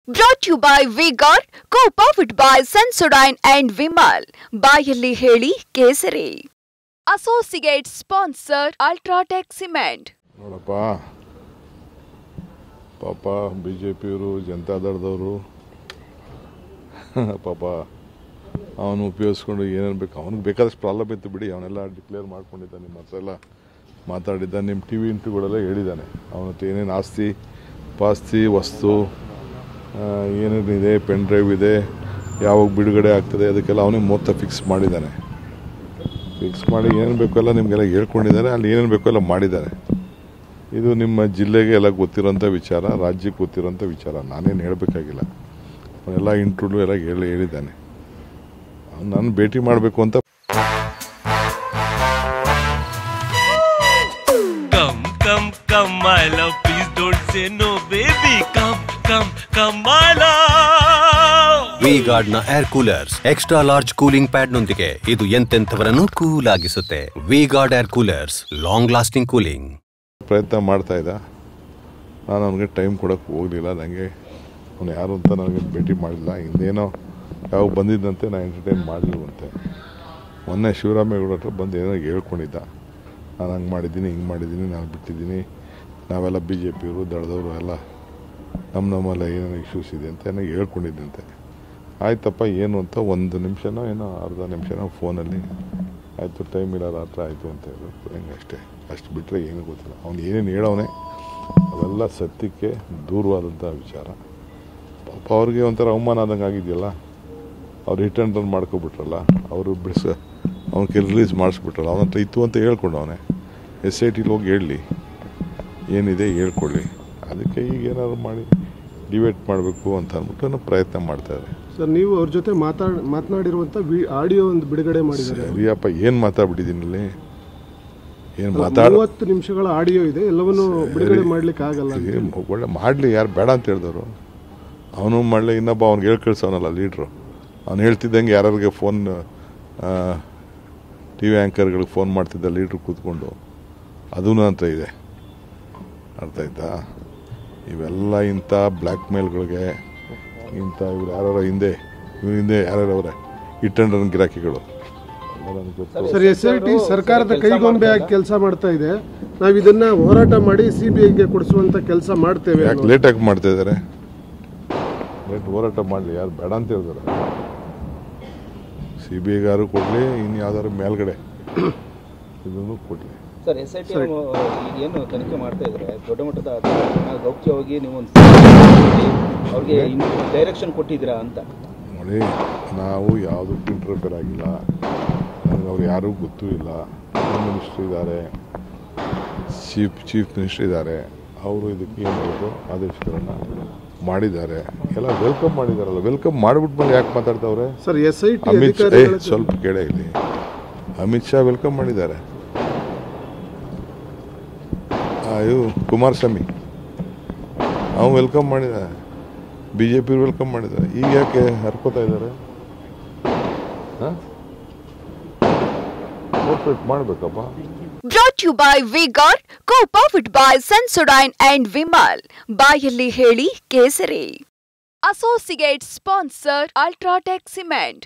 Brought to you by V-Guard, co-powered by Sensodyne and Vimal. ಬಾಯಲ್ಲಿ ಹೇಳಿ ಕೇಸರಿ. Associate sponsor Ultratech Cement. ನೋಡಪ್ಪ ಪಾಪ ಬಿಜೆಪಿಯವರು ಜನತಾದಳದವರು ಪಾಪ ಅವನು ಉಪಯೋಗಿಸ್ಕೊಂಡು ಏನೇನು ಬೇಕು ಅವನಿಗೆ ಬೇಕಾದಷ್ಟು ಪ್ರಾಬ್ಲಮ್ ಇತ್ತು ಬಿಡಿ. ಅವನೆಲ್ಲ ಡಿಕ್ಲೇರ್ ಮಾಡ್ಕೊಂಡಿದ್ದಾನೆ, ನಿಮ್ಮ ಹತ್ರ ಎಲ್ಲ ಮಾತಾಡಿದ್ದಾನೆ, ನಿಮ್ಮ ಟಿ ವಿ ಇಂಟರ್ವ್ಯೂಗಳೆಲ್ಲ ಹೇಳಿದ್ದಾನೆ. ಅವನ ಹತ್ರ ಏನೇನು ಆಸ್ತಿ ಪಾಸ್ತಿ ವಸ್ತು ಏನೇನಿದೆ, ಪೆನ್ ಡ್ರೈವ್ ಇದೆ, ಯಾವಾಗ ಬಿಡುಗಡೆ ಆಗ್ತದೆ ಅದಕ್ಕೆಲ್ಲ ಅವನೇ ಮೊತ್ತ ಫಿಕ್ಸ್ ಮಾಡಿದ್ದಾನೆ. ಫಿಕ್ಸ್ ಮಾಡಿ ಏನೇನು ಬೇಕೋ ಎಲ್ಲ ನಿಮಗೆಲ್ಲ ಹೇಳ್ಕೊಂಡಿದ್ದಾರೆ, ಅಲ್ಲಿ ಏನೇನು ಬೇಕೋ ಎಲ್ಲ ಮಾಡಿದ್ದಾರೆ. ಇದು ನಿಮ್ಮ ಜಿಲ್ಲೆಗೆ ಎಲ್ಲ ಗೊತ್ತಿರೋಂಥ ವಿಚಾರ, ರಾಜ್ಯಕ್ಕೆ ಗೊತ್ತಿರೋಂಥ ವಿಚಾರ, ನಾನೇನು ಹೇಳಬೇಕಾಗಿಲ್ಲ. ಅವನೆಲ್ಲ ಇಂಟರ್ವ್ಯೂ ಎಲ್ಲ ಹೇಳಿದ್ದಾನೆ. ನಾನು ಭೇಟಿ ಮಾಡಬೇಕು ಅಂತ Come, my love, please don't say no, baby. Come, my love. V-Guard ನ air coolers extra large cooling pad ನೊಂದಿಗೆ ಇದು ಎಂತೆಂಥವರನ್ನು ಕೂಲ್ ಆಗಿಸುತ್ತೆ. V-Guard air coolers, long lasting cooling. ಪ್ರಯತ್ನ ಮಾಡ್ತಾ ಇದ್ದ. ನಾನು ಅವನಿಗೆ ಟೈಮ್ ಕೊಡೋಕ್ಕೆ ಹೋಗಲಿಲ್ಲ. ನನಗೆ ಅವನು ಯಾರು ಅಂತ ನನಗೆ ಭೇಟಿ ಮಾಡಲಿಲ್ಲ. ಹಿಂದೇನೋ ಯಾವ ಬಂದಿದ್ದಂತೆ ನಾನು ಎಂಟರ್ಟೈನ್ ಮಾಡಲಿಲ್ವಂತೆ. ಮೊನ್ನೆ ಶಿವರಾಮೇಗೌಡ ಹತ್ರ ಬಂದು ಏನೋ ಹೇಳ್ಕೊಂಡಿದ್ದ, ನಾನು ಹಂಗೆ ಮಾಡಿದ್ದೀನಿ, ಹಿಂಗೆ ಮಾಡಿದ್ದೀನಿ, ನಾನು ಬಿಟ್ಟಿದ್ದೀನಿ, ನಾವೆಲ್ಲ ಬಿ ಜೆ ಪಿಯವರು ದಳದವರು ಎಲ್ಲ ನಮ್ಮಲ್ಲ ಏನೇನೋ ಇಶ್ಯೂಸ್ ಇದೆ ಅಂತ ಏನೋ ಹೇಳ್ಕೊಂಡಿದ್ದಂತೆ. ಆಯ್ತಪ್ಪ ಏನು ಅಂತ ಒಂದು ನಿಮಿಷನೋ ಏನೋ ಅರ್ಧ ನಿಮಿಷನೋ ಫೋನಲ್ಲಿ ಆಯಿತು, ಟೈಮ್ ಇಲ್ಲ ರಾತ್ರಿ ಆಯಿತು ಅಂತ ಹೇಳಿದ್ರು. ಹೆಂಗೆ ಅಷ್ಟು ಬಿಟ್ಟರೆ ಏನೂ ಗೊತ್ತಿಲ್ಲ. ಅವ್ನು ಏನೇನು ಹೇಳೋನೆ ಅವೆಲ್ಲ ಸತ್ಯಕ್ಕೆ ದೂರವಾದಂಥ ವಿಚಾರ. ಪಾಪ ಅವ್ರಿಗೆ ಒಂಥರ ಅವಮಾನ ಆದಂಗೆ ಆಗಿದೆಯಲ್ಲ. ಅವ್ರು ಹಿಟ್ ಆ್ಯಂಡ್ ರನ್ ಮಾಡ್ಕೊಬಿಟ್ರಲ್ಲ, ಅವರು ಅವ್ನ ಕೈ ರಿಲೀಸ್ ಮಾಡಿಸ್ಬಿಟ್ರಲ್ಲ. ಅವನ ಹತ್ರ ಇತ್ತು ಅಂತ ಹೇಳ್ಕೊಂಡವನೆ. SITಲಿ ಹೋಗಿ ಹೇಳಲಿ, ಏನಿದೆ ಹೇಳ್ಕೊಳ್ಳಿ. ಅದಕ್ಕೆ ಈಗ ಏನಾದ್ರು ಮಾಡಿ ಡಿಬೇಟ್ ಮಾಡಬೇಕು ಅಂತ ಅಂದ್ಬಿಟ್ಟು ಪ್ರಯತ್ನ ಮಾಡ್ತಾರೆ. ಸರ್, ನೀವು ಅವ್ರ ಜೊತೆ ಮಾತನಾಡಿರುವಂಥ ಆಡಿಯೋ ಒಂದು ಬಿಡುಗಡೆ ಮಾಡಿದ್ದಾರೆ. ಸರಿಯಪ್ಪ, ಏನು ಮಾತಾಡ್ಬಿಟ್ಟಿದ್ದೀನಿ ಇಲ್ಲಿ, ಏನು 30 ನಿಮಿಷಗಳ ಆಡಿಯೋ ಇದೆ, ಎಲ್ಲವನ್ನೂ ಬಿಡುಗಡೆ ಮಾಡ್ಲಿಕ್ಕೆ ಆಗಲ್ಲ. ಒಳ್ಳೆ ಮಾಡಲಿ, ಯಾರು ಬೇಡ ಅಂತ ಹೇಳಿದವರು. ಅವನು ಮಾಡಲಿ, ಇನ್ನೊಬ್ಬ ಅವ್ನಿಗೆ ಹೇಳಿ ಕಳ್ಸವನಲ್ಲ ಲೀಡ್ರು. ಅವ್ನು ಹೇಳ್ತಿದ್ದಂಗೆ ಯಾರಿಗೆ ಫೋನ್ TV ಆ್ಯಂಕರ್ಗಳಿಗೆ ಫೋನ್ ಮಾಡ್ತಿದ್ದ ಲೀಡ್ರು ಕೂತ್ಕೊಂಡು, ಅದೂ ಅಂತ ಇದೆ. ಅರ್ಥ ಆಯ್ತಾ? ಇವೆಲ್ಲ ಇಂಥ ಬ್ಲ್ಯಾಕ್ ಮೇಲ್ಗಳಿಗೆ ಇಂಥ ಇವ್ರು ಯಾರು ಹಿಂದೆ ಯಾರ್ಯಾರು ಅವರೇ ಹಿಟ್ ಆ್ಯಂಡ್ ರನ್ ಗಿರಾಕಿಗಳು. ಸರ್, SIT ಸರ್ಕಾರದ ಕೈಗೊಂಬೆ ಆಗಿ ಕೆಲಸ ಮಾಡ್ತಾ ಇದೆ. ನಾವು ಇದನ್ನ ಹೋರಾಟ ಮಾಡಿ CBIಗೆ ಕೊಡಿಸುವಂತ ಕೆಲಸ ಮಾಡ್ತೇವೆ. ಯಾಕೆ ಲೇಟಾಗಿ ಮಾಡ್ತಾ ಇದ್ದಾರೆ? ಹೋರಾಟ ಮಾಡಲಿ, ಯಾರು ಬೇಡ ಅಂತ ಹೇಳಿದಾರೆ. CBIಗಾರು ಕೊಡಲಿ, ಇನ್ನು ಯಾವ್ದಾದ್ರು ಮೇಲ್ಗಡೆ ಇದನ್ನು ಕೊಡಲಿ. ಸರ್, SIT ಏನು ತನಿಖೆ ಮಾಡ್ತಾ ಇದ್ದಾರೆ, ದೊಡ್ಡ ಮಟ್ಟದ ಗೌಪ್ಯವಾಗಿ ನೀವು ಅವ್ರಿಗೆ ಡೈರೆಕ್ಷನ್ ಕೊಟ್ಟಿದ್ದೀರಾ ಅಂತ? ನೋಡಿ, ನಾವು ಯಾವುದಕ್ಕೂ ಇಂಟರ್ಫಿಯರ್ ಆಗಿಲ್ಲ. ನನಗೆ ಅವ್ರು ಯಾರೂ ಗೊತ್ತೂ ಇಲ್ಲ. ಹೋಮ್ ಮಿನಿಸ್ಟ್ರ್ ಇದ್ದಾರೆ, ಚೀಫ್ ಮಿನಿಸ್ಟರ್ ಇದ್ದಾರೆ. ಅವರು ಇದಕ್ಕೆ ಏನು ಮಾಡೋದು ಆದೇಶಗಳನ್ನು ಮಾಡಿದ್ದಾರೆ, ಎಲ್ಲ ವೆಲ್ಕಮ್ ಮಾಡಿದಾರಲ್ಲ. ವೆಲ್ಕಮ್ ಮಾಡಿಬಿಟ್ಮೇಲೆ ಯಾಕೆ ಮಾತಾಡ್ತಾವ್ರೆ? ಸರ್, SIT ಅಮಿತ್ ಶಾ ಸ್ವಲ್ಪ ಕೇಳೇ ಇಲ್ಲಿ, ಅಮಿತ್ ಶಾ ವೆಲ್ಕಮ್ ಮಾಡಿದ್ದಾರೆ. ಇವು ಕುಮಾರಸ್ವಾಮಿ ಅವ್ನು ವೆಲ್ಕಮ್ ಮಾಡಿದ್ದಾರೆ, BJP ವೆಲ್ಕಮ್ ಮಾಡಿದ್ದಾರೆ. ಈಗ ಯಾಕೆ ಹರ್ಕೋತಾ ಇದ್ದಾರೆ? ಮಾಡಬೇಕಪ್ಪ. Brought to you by V-Guard, co-powered by Sensodyne and Vimal. ಬಾಯಲ್ಲಿ ಹೇಳಿ ಕೇಸರಿ. Associate sponsor Ultratech Cement.